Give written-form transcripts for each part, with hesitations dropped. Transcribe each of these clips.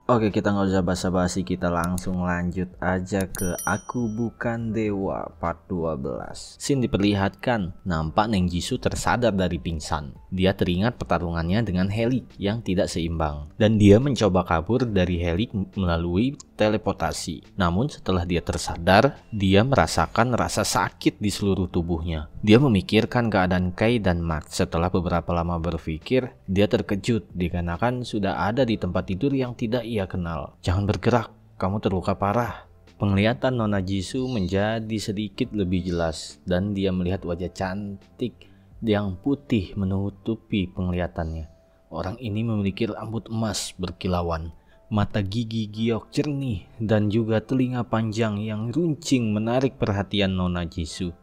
Oke, kita nggak usah basa-basi, kita langsung lanjut aja ke Aku Bukan Dewa part 12. Scene diperlihatkan, nampak Neng Jisoo tersadar dari pingsan. Dia teringat pertarungannya dengan Helik yang tidak seimbang, dan dia mencoba kabur dari Helik melalui teleportasi. Namun setelah dia tersadar, dia merasakan rasa sakit di seluruh tubuhnya. Dia memikirkan keadaan Kai dan Max. Setelah beberapa lama berpikir, dia terkejut dikarenakan sudah ada di tempat tidur yang tidak ia kenal. Jangan bergerak, kamu terluka parah. Penglihatan Nona Jisoo menjadi sedikit lebih jelas dan dia melihat wajah cantik yang putih menutupi penglihatannya. Orang ini memiliki rambut emas berkilauan, mata gigi giok jernih, dan juga telinga panjang yang runcing menarik perhatian Nona Jisoo.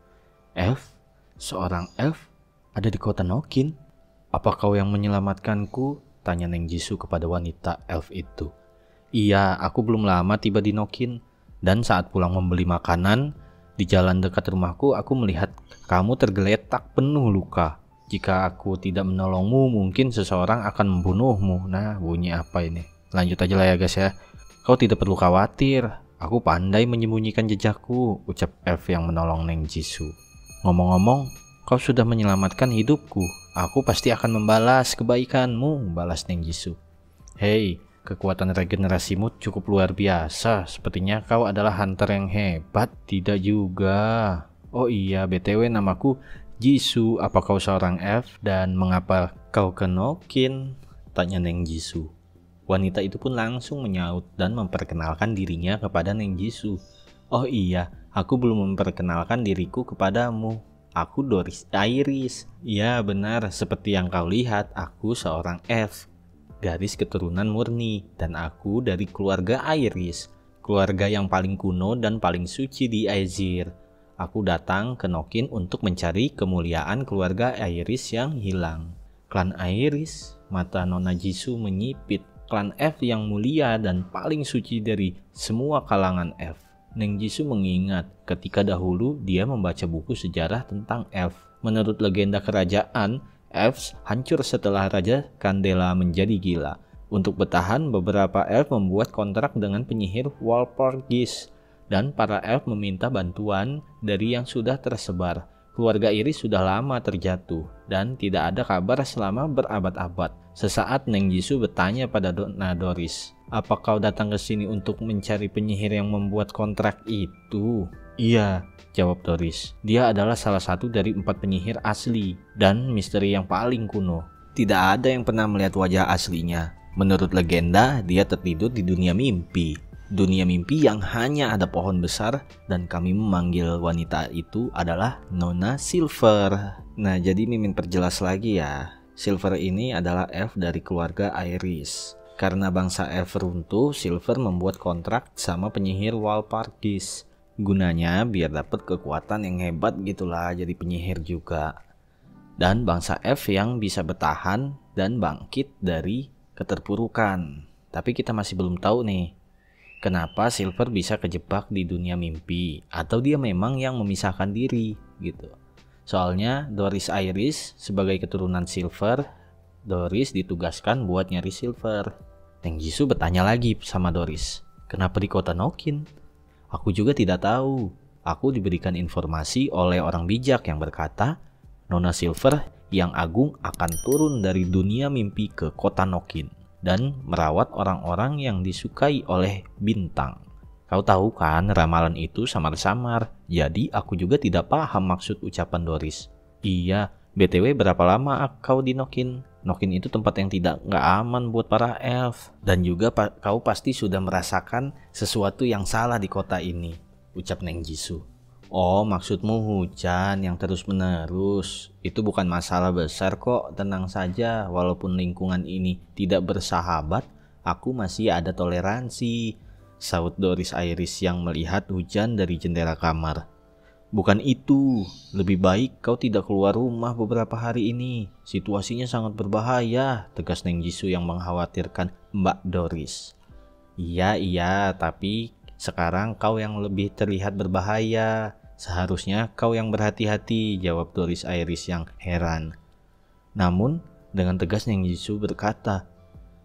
Elf? Seorang elf? Ada di kota Nokin? Apa kau yang menyelamatkanku? Tanya Neng Jisoo kepada wanita elf itu. Iya, aku belum lama tiba di Nokin, dan saat pulang membeli makanan, di jalan dekat rumahku aku melihat kamu tergeletak penuh luka. Jika aku tidak menolongmu, mungkin seseorang akan membunuhmu. Nah, bunyi apa ini? Lanjut aja lah ya guys ya. Kau tidak perlu khawatir, aku pandai menyembunyikan jejakku, ucap elf yang menolong Neng Jisoo. Ngomong-ngomong, kau sudah menyelamatkan hidupku. Aku pasti akan membalas kebaikanmu, balas Neng Jisoo. Hei, kekuatan regenerasimu cukup luar biasa. Sepertinya kau adalah hunter yang hebat. Tidak juga. Oh iya, BTW namaku Jisoo. Apa kau seorang elf dan mengapa kau ke Nokin? Tanya Neng Jisoo. Wanita itu pun langsung menyaut dan memperkenalkan dirinya kepada Neng Jisoo. Oh iya, aku belum memperkenalkan diriku kepadamu. Aku Doris Iris. Ya benar, seperti yang kau lihat, aku seorang elf, garis keturunan murni, dan aku dari keluarga Iris, keluarga yang paling kuno dan paling suci di Aesir. Aku datang ke Nokin untuk mencari kemuliaan keluarga Iris yang hilang. Klan Iris? Mata Nona Jisoo menyipit. Klan elf yang mulia dan paling suci dari semua kalangan elf. Neng Jisoo mengingat ketika dahulu dia membaca buku sejarah tentang elf. Menurut legenda kerajaan, elves hancur setelah Raja Candela menjadi gila. Untuk bertahan, beberapa elf membuat kontrak dengan penyihir Walpurgis, dan para elf meminta bantuan dari yang sudah tersebar. Keluarga Iris sudah lama terjatuh dan tidak ada kabar selama berabad-abad. Sesaat Neng Jisoo bertanya pada Donna Doris, apa kau datang ke sini untuk mencari penyihir yang membuat kontrak itu? Iya, jawab Doris. Dia adalah salah satu dari 4 penyihir asli dan misteri yang paling kuno. Tidak ada yang pernah melihat wajah aslinya. Menurut legenda, dia tertidur di dunia mimpi. Dunia mimpi yang hanya ada pohon besar, dan kami memanggil wanita itu adalah Nona Silver. Nah, jadi Mimin perjelas lagi ya. Silver ini adalah elf dari keluarga Iris. Karena bangsa elf runtuh, Silver membuat kontrak sama penyihir Walpurgis. Gunanya biar dapat kekuatan yang hebat gitulah, jadi penyihir juga. Dan bangsa elf yang bisa bertahan dan bangkit dari keterpurukan. Tapi kita masih belum tahu nih, kenapa Silver bisa kejebak di dunia mimpi, atau dia memang yang memisahkan diri gitu. Soalnya Doris Iris sebagai keturunan Silver, Doris ditugaskan buat nyari Silver. Neng Jisoo bertanya lagi sama Doris, kenapa di kota Nokin? Aku juga tidak tahu. Aku diberikan informasi oleh orang bijak yang berkata, Nona Silver yang agung akan turun dari dunia mimpi ke kota Nokin dan merawat orang-orang yang disukai oleh bintang. Kau tahu kan, ramalan itu samar-samar, jadi aku juga tidak paham maksud ucapan Doris. Iya, BTW berapa lama kau di Nokin? Nokin itu tempat yang nggak aman buat para elf. Dan juga kau pasti sudah merasakan sesuatu yang salah di kota ini, ucap Neng Jisoo. Oh, maksudmu hujan yang terus-menerus. Itu bukan masalah besar kok, tenang saja. Walaupun lingkungan ini tidak bersahabat, aku masih ada toleransi, saut Doris Iris yang melihat hujan dari jendela kamar. Bukan itu, lebih baik kau tidak keluar rumah beberapa hari ini. Situasinya sangat berbahaya, tegas Neng Jisoo yang mengkhawatirkan Mbak Doris. Iya, tapi sekarang kau yang lebih terlihat berbahaya. Seharusnya kau yang berhati-hati, jawab Doris Iris yang heran. Namun, dengan tegas Neng Jisoo berkata,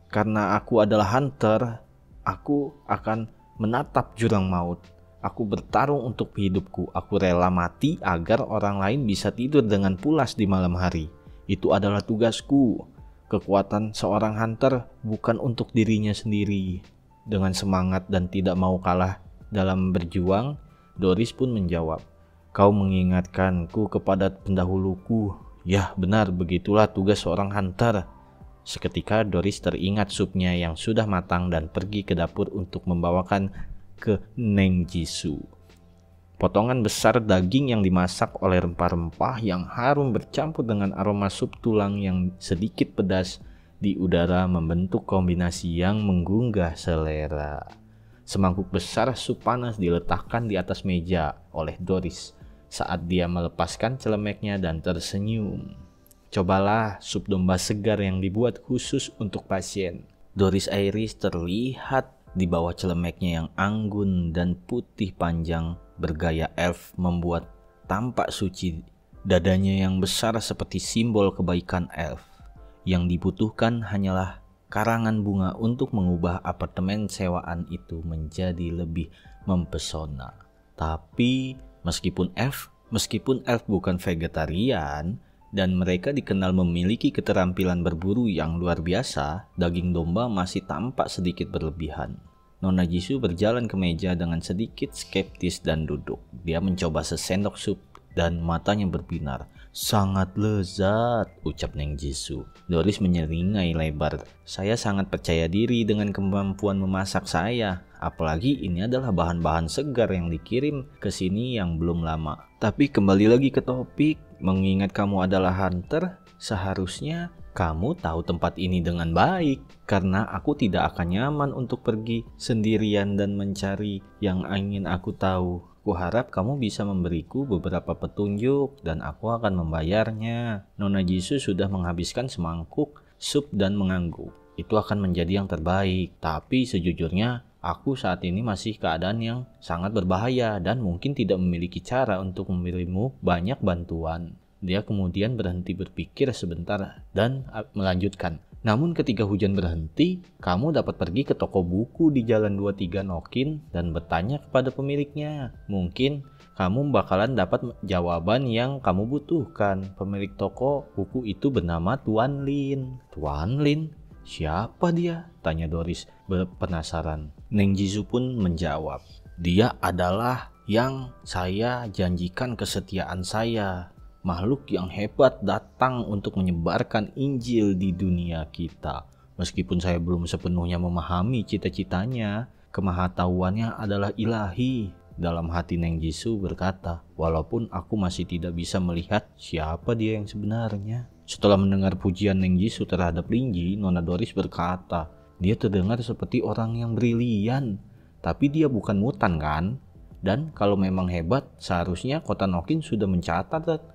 karena aku adalah hunter, Aku akan menatap jurang maut. Aku bertarung untuk hidupku. Aku rela mati agar orang lain bisa tidur dengan pulas di malam hari. Itu adalah tugasku. Kekuatan seorang hunter bukan untuk dirinya sendiri. Dengan semangat dan tidak mau kalah dalam berjuang, Doris pun menjawab, "Kau mengingatkanku kepada pendahuluku. Ya benar, begitulah tugas seorang hunter." Seketika Doris teringat supnya yang sudah matang dan pergi ke dapur untuk membawakan ke Neng Jisoo. Potongan besar daging yang dimasak oleh rempah-rempah yang harum bercampur dengan aroma sup tulang yang sedikit pedas di udara membentuk kombinasi yang menggugah selera. Semangkuk besar sup panas diletakkan di atas meja oleh Doris saat dia melepaskan celemeknya dan tersenyum. "Cobalah sup domba segar yang dibuat khusus untuk pasien." Doris Iris terlihat di bawah celemeknya yang anggun dan putih panjang bergaya elf membuat tampak suci. Dadanya yang besar seperti simbol kebaikan elf. Yang dibutuhkan hanyalah karangan bunga untuk mengubah apartemen sewaan itu menjadi lebih mempesona. Tapi meskipun elf bukan vegetarian, dan mereka dikenal memiliki keterampilan berburu yang luar biasa, daging domba masih tampak sedikit berlebihan. Nona Jisoo berjalan ke meja dengan sedikit skeptis dan duduk. Dia mencoba sesendok sup dan matanya berbinar. "Sangat lezat," ucap Neng Jisoo. Doris menyeringai lebar. "Saya sangat percaya diri dengan kemampuan memasak saya. Apalagi ini adalah bahan-bahan segar yang dikirim ke sini yang belum lama. Tapi kembali lagi ke topik, mengingat kamu adalah hunter, seharusnya kamu tahu tempat ini dengan baik. Karena aku tidak akan nyaman untuk pergi sendirian dan mencari yang ingin aku tahu. Kuharap kamu bisa memberiku beberapa petunjuk dan aku akan membayarnya." Nona Jisoo sudah menghabiskan semangkuk sup dan mengangguk. "Itu akan menjadi yang terbaik, tapi sejujurnya aku saat ini masih keadaan yang sangat berbahaya dan mungkin tidak memiliki cara untuk memberimu banyak bantuan." Dia kemudian berhenti berpikir sebentar dan melanjutkan, "Namun ketika hujan berhenti, kamu dapat pergi ke toko buku di Jalan 23 Nokin dan bertanya kepada pemiliknya. Mungkin kamu bakalan dapat jawaban yang kamu butuhkan." Pemilik toko buku itu bernama Tuan Lin. "Tuan Lin? Siapa dia?" tanya Doris penasaran. Neng Jisoo pun menjawab, "Dia adalah yang saya janjikan kesetiaan saya. Makhluk yang hebat datang untuk menyebarkan Injil di dunia kita. Meskipun saya belum sepenuhnya memahami cita-citanya, kemahatauannya adalah ilahi." Dalam hati Neng Jisoo berkata, "Walaupun aku masih tidak bisa melihat siapa dia yang sebenarnya." Setelah mendengar pujian Neng Jisoo terhadap Lingji, Nona Doris berkata, "Dia terdengar seperti orang yang brilian, tapi dia bukan mutan kan? Dan kalau memang hebat, seharusnya kota Nokin sudah mencatat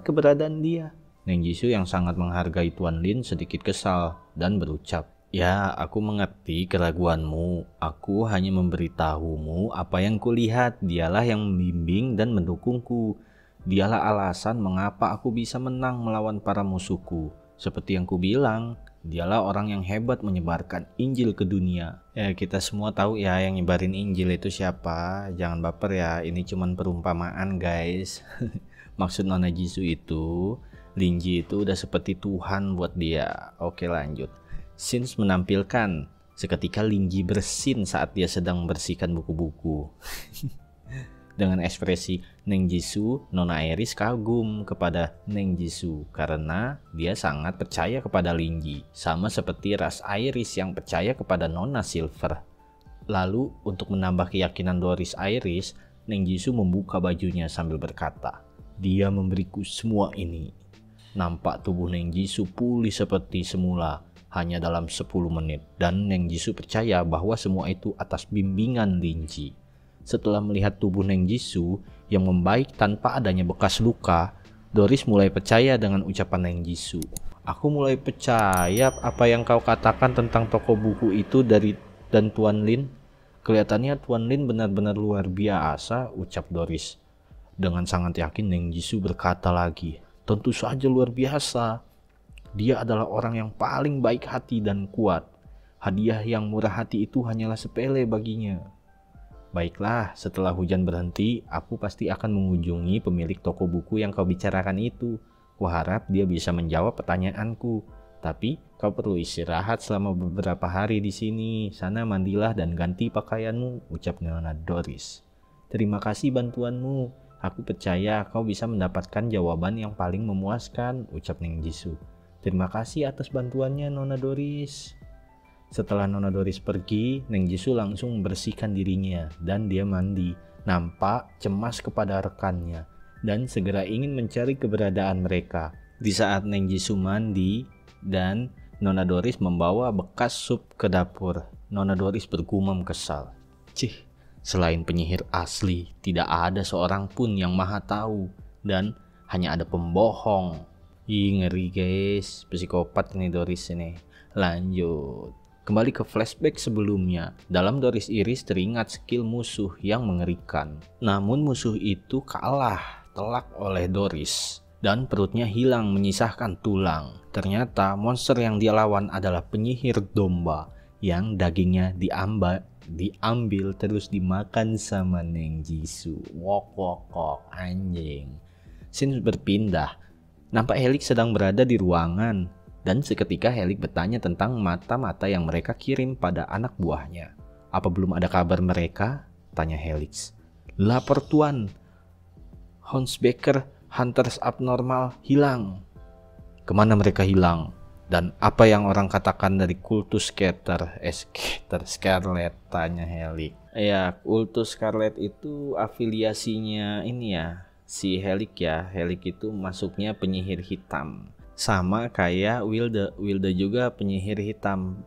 keberadaan dia." Neng Jisoo yang sangat menghargai Tuan Lin sedikit kesal dan berucap, "Ya, aku mengerti keraguanmu. Aku hanya memberitahumu apa yang kulihat. Dialah yang membimbing dan mendukungku. Dialah alasan mengapa aku bisa menang melawan para musuhku. Seperti yang kubilang, dialah orang yang hebat menyebarkan Injil ke dunia." Ya, kita semua tahu ya yang nyebarin Injil itu siapa. Jangan baper ya, ini cuman perumpamaan guys. Maksud Nona Jisoo itu, Lingji itu udah seperti Tuhan buat dia. Oke, lanjut. Scenes menampilkan seketika Lingji bersin saat dia sedang membersihkan buku-buku. Dengan ekspresi Neng Jisoo, Nona Iris kagum kepada Neng Jisoo karena dia sangat percaya kepada Lingji, sama seperti ras Iris yang percaya kepada Nona Silver. Lalu untuk menambah keyakinan Doris Iris, Neng Jisoo membuka bajunya sambil berkata, "Dia memberiku semua ini." Nampak tubuh Neng Jisoo pulih seperti semula hanya dalam 10 menit dan Neng Jisoo percaya bahwa semua itu atas bimbingan Lingji. Setelah melihat tubuh Neng Jisoo yang membaik tanpa adanya bekas luka, Doris mulai percaya dengan ucapan Neng Jisoo. "Aku mulai percaya apa yang kau katakan tentang toko buku itu dan Tuan Lin. Kelihatannya Tuan Lin benar-benar luar biasa," ucap Doris. Dengan sangat yakin Neng Jisoo berkata lagi, "Tentu saja luar biasa. Dia adalah orang yang paling baik hati dan kuat. Hadiah yang murah hati itu hanyalah sepele baginya. Baiklah, setelah hujan berhenti, aku pasti akan mengunjungi pemilik toko buku yang kau bicarakan itu. Kuharap dia bisa menjawab pertanyaanku. Tapi kau perlu istirahat selama beberapa hari di sini. Sana mandilah dan ganti pakaianmu, ucap Nona Doris. Terima kasih bantuanmu. Aku percaya kau bisa mendapatkan jawaban yang paling memuaskan, ucap Neng Jisoo. Terima kasih atas bantuannya, Nona Doris. Setelah Nona Doris pergi, Neng Jisoo langsung membersihkan dirinya dan dia mandi. Nampak cemas kepada rekannya dan segera ingin mencari keberadaan mereka. Di saat Neng Jisoo mandi dan Nona Doris membawa bekas sup ke dapur, Nona Doris bergumam kesal. Cih, selain penyihir asli, tidak ada seorang pun yang maha tahu dan hanya ada pembohong. Ih, ngeri guys, psikopat ini Doris ini. Lanjut. Kembali ke flashback sebelumnya, dalam Doris Iris teringat skill musuh yang mengerikan. Namun musuh itu kalah telak oleh Doris dan perutnya hilang menyisahkan tulang. Ternyata monster yang dia lawan adalah penyihir domba yang dagingnya diambil terus dimakan sama Neng Jisoo. Wok wok wok, anjing. Scene berpindah. Nampak Helix sedang berada di ruangan. Dan seketika Helix bertanya tentang mata-mata yang mereka kirim pada anak buahnya. Apa belum ada kabar mereka? Tanya Helix. Lapor tuan, Huntsbaker Hunters Abnormal hilang. Kemana mereka hilang? Dan apa yang orang katakan dari kultus Scarlet? Tanya Helix. Ya, kultus Scarlet itu afiliasinya ini ya, si Helix ya. Helix itu masuknya penyihir hitam. Sama kayak Wilde juga penyihir hitam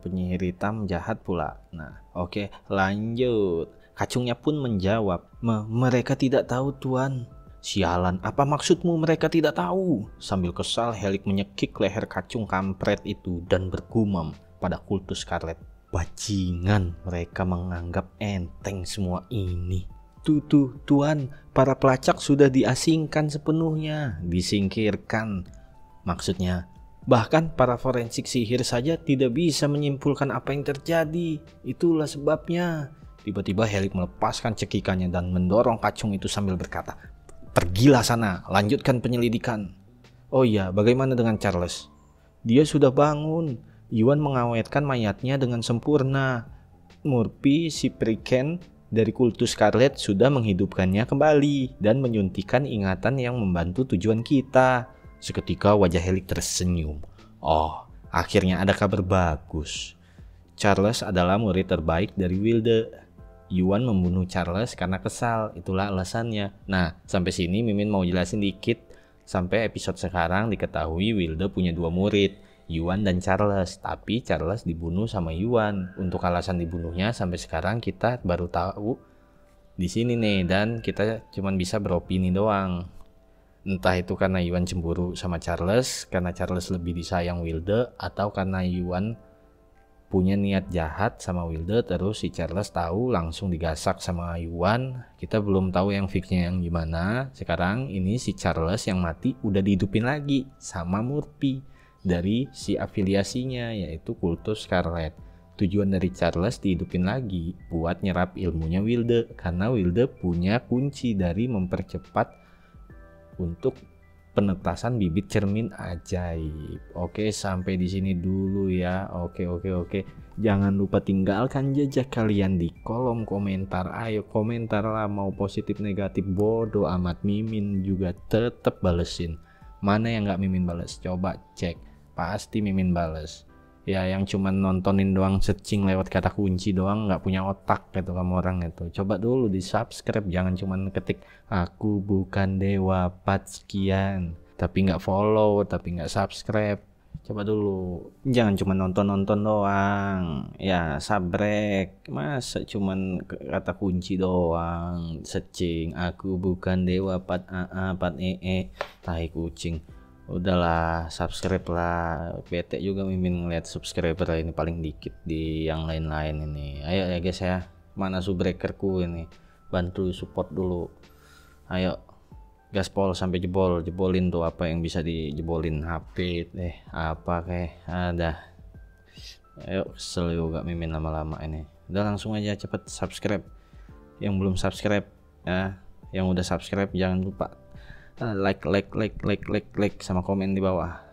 jahat pula. Nah, oke, lanjut. Kacungnya pun menjawab, mereka tidak tahu tuan. Sialan, apa maksudmu mereka tidak tahu? Sambil kesal, Helix menyekik leher kacung kampret itu dan bergumam pada kultus Scarlet. Bajingan, mereka menganggap enteng semua ini. Tuan, para pelacak sudah diasingkan sepenuhnya, disingkirkan. Maksudnya, bahkan para forensik sihir saja tidak bisa menyimpulkan apa yang terjadi. Itulah sebabnya. Tiba-tiba Helix melepaskan cekikannya dan mendorong kacung itu sambil berkata, pergilah sana, lanjutkan penyelidikan. Oh iya, bagaimana dengan Charles? Dia sudah bangun. Yuan mengawetkan mayatnya dengan sempurna. Murphy, si Priken dari kultus Scarlet sudah menghidupkannya kembali dan menyuntikkan ingatan yang membantu tujuan kita. Seketika wajah Helix tersenyum. Oh, akhirnya ada kabar bagus. Charles adalah murid terbaik dari Wilde. Yuan membunuh Charles karena kesal, itulah alasannya. Nah, sampai sini Mimin mau jelasin dikit. Sampai episode sekarang diketahui Wilde punya 2 murid, Yuan dan Charles. Tapi Charles dibunuh sama Yuan. Untuk alasan dibunuhnya sampai sekarang kita baru tahu di sini nih, dan kita cuman bisa beropini doang. Entah itu karena Yuan cemburu sama Charles, karena Charles lebih disayang Wilde, atau karena Yuan punya niat jahat sama Wilde, terus si Charles tahu langsung digasak sama Yuan. Kita belum tahu yang fixnya yang gimana. Sekarang ini si Charles yang mati udah dihidupin lagi sama Murphy dari si afiliasinya, yaitu kultus Scarlet. Tujuan dari Charles dihidupin lagi buat nyerap ilmunya Wilde, karena Wilde punya kunci dari mempercepat untuk penetasan bibit cermin ajaib. Oke, sampai di sini dulu ya. Oke. Jangan lupa tinggalkan jejak kalian di kolom komentar. Ayo komentar lah, mau positif negatif bodoh amat. Mimin juga tetap balesin. Mana yang nggak Mimin bales? Coba cek, pasti Mimin bales. Ya, yang cuman nontonin doang, searching lewat kata kunci doang, nggak punya otak gitu kamu orang itu. Coba dulu di subscribe, jangan cuman ketik aku bukan dewa pat sekian tapi nggak follow, tapi nggak subscribe. Coba dulu, jangan cuma nonton doang. Ya sabrek, masa cuman kata kunci doang, searching aku bukan dewa pat pat tai kucing. Udahlah, subscribe lah. Bete juga Mimin ngeliat subscriber ini paling dikit di yang lain-lain ini. Ayo ya guys ya, mana subbreakerku ini, bantu support dulu. Ayo gaspol sampai jebolin tuh apa yang bisa dijebolin, HP apa kayak ada. Ayo, kesel juga mimin lama-lama ini. Udah langsung aja cepet subscribe. Yang belum subscribe ya, yang udah subscribe jangan lupa like sama komen di bawah.